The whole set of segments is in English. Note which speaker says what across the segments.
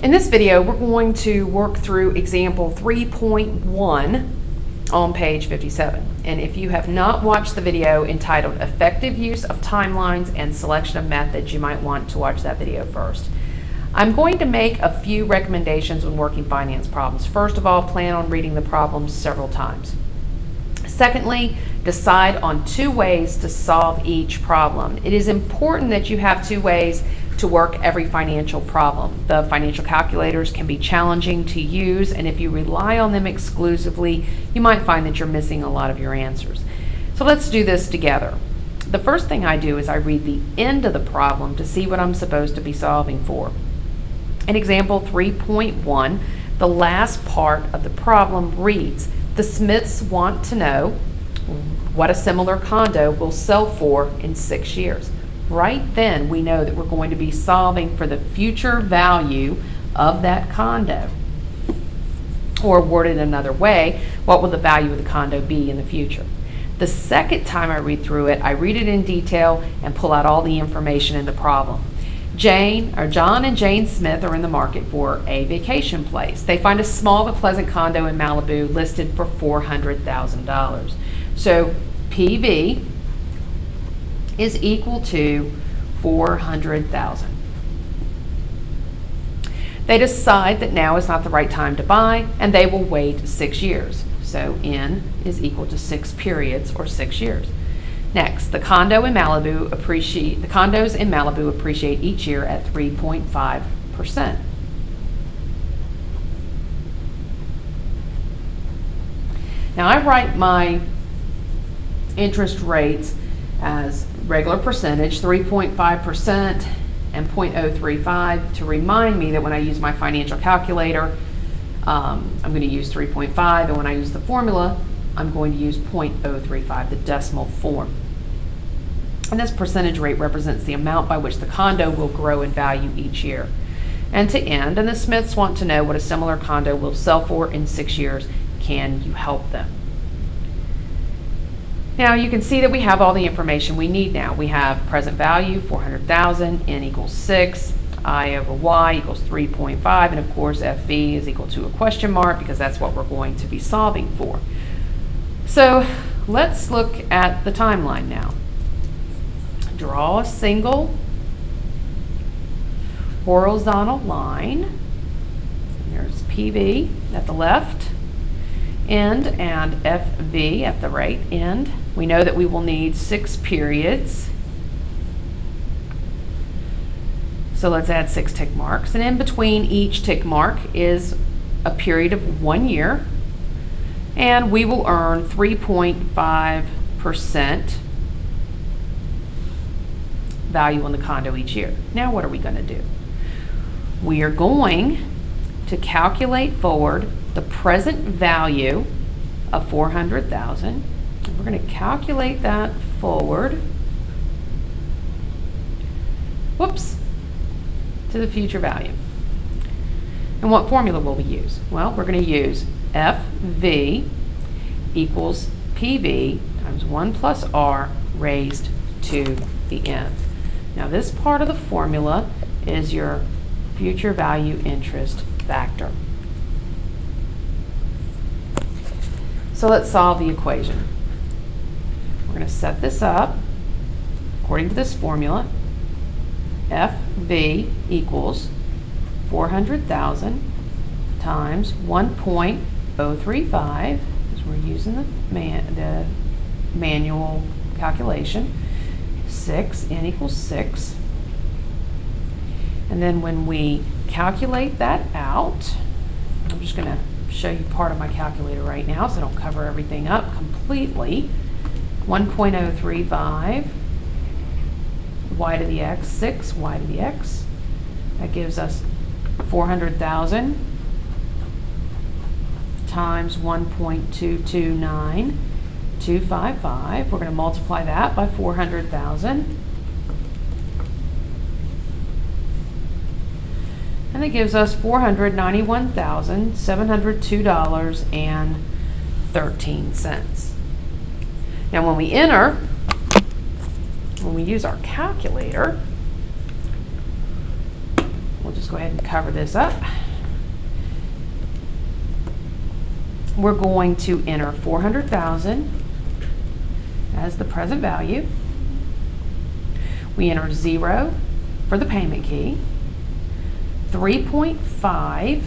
Speaker 1: In this video, we're going to work through example 3.1 on page 57. And if you have not watched the video entitled Effective Use of Timelines and Selection of Methods, you might want to watch that video first. I'm going to make a few recommendations when working finance problems. First of all, plan on reading the problems several times. Secondly, decide on 2 ways to solve each problem. It is important that you have 2 ways to work every financial problem. The financial calculators can be challenging to use, and if you rely on them exclusively, you might find that you're missing a lot of your answers. So let's do this together. The first thing I do is I read the end of the problem to see what I'm supposed to be solving for. In example 3.1, the last part of the problem reads, the Smiths want to know what a similar condo will sell for in 6 years. Right then, we know that we're going to be solving for the future value of that condo. Or worded another way, what will the value of the condo be in the future? The second time I read through it, I read it in detail and pull out all the information in the problem. John and Jane Smith are in the market for a vacation place. They find a small but pleasant condo in Malibu listed for $400,000. So PV is equal to $400,000. They decide that now is not the right time to buy, and they will wait 6 years. So N is equal to 6 periods, or 6 years. Next, the condos in Malibu appreciate each year at 3.5%. Now I write my interest rates as regular percentage, 3.5% and 0.035, to remind me that when I use my financial calculator, I'm going to use 3.5, and when I use the formula, I'm going to use 0.035, the decimal form. And this percentage rate represents the amount by which the condo will grow in value each year. And to end, and the Smiths want to know what a similar condo will sell for in 6 years. Can you help them? Now you can see that we have all the information we need now. We have present value, 400,000, N equals 6, I over Y equals 3.5, and of course FV is equal to a question mark because that's what we're going to be solving for. So let's look at the timeline now. Draw a single horizontal line. There's PV at the left end and FV at the right end. We know that we will need 6 periods. So let's add 6 tick marks. And in between each tick mark is a period of 1 year. And we will earn 3.5% value on the condo each year. Now what are we going to do? We are going to calculate forward the present value of 400,000. We're going to calculate that forward. Whoops, to the future value. And what formula will we use? Well, we're going to use FV equals PV times 1 plus R raised to the N. Now this part of the formula is your future value interest factor. So let's solve the equation. We're going to set this up according to this formula. FV equals 400,000 times 1.035, because we're using the manual calculation. 6, N equals 6. And then when we calculate that out, I'm just going to show you part of my calculator right now so I don't cover everything up completely. 1.035 y to the x, 6 y to the x. That gives us 400,000 times 1.229255. We're going to multiply that by 400,000. And it gives us $491,702.13. Now when we use our calculator, we'll just go ahead and cover this up. We're going to enter 400,000 as the present value. We enter 0 for the payment key, 3.5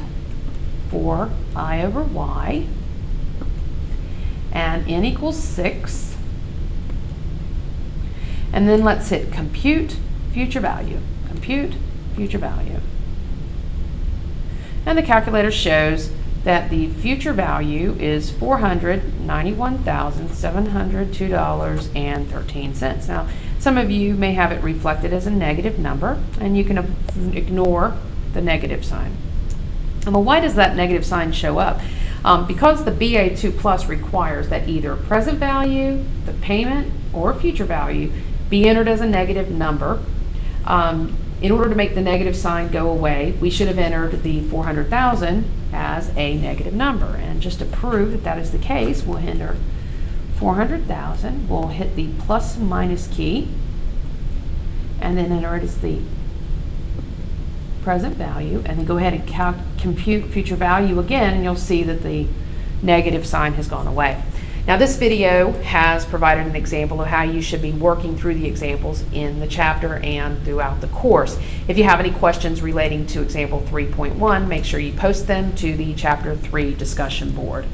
Speaker 1: for I over Y, and N equals 6. And then let's hit compute future value. Compute future value. And the calculator shows that the future value is $491,702.13. Now, some of you may have it reflected as a negative number, and you can ignore the negative sign. Well, why does that negative sign show up? Because the BA2 Plus requires that either present value, the payment, or future value be entered as a negative number. In order to make the negative sign go away, we should have entered the 400,000 as a negative number. And just to prove that that is the case, we'll enter 400,000. We'll hit the plus minus key, and then enter it as the present value, and then go ahead and compute future value again, and you'll see that the negative sign has gone away. Now, this video has provided an example of how you should be working through the examples in the chapter and throughout the course. If you have any questions relating to example 3.1, make sure you post them to the chapter 3 discussion board.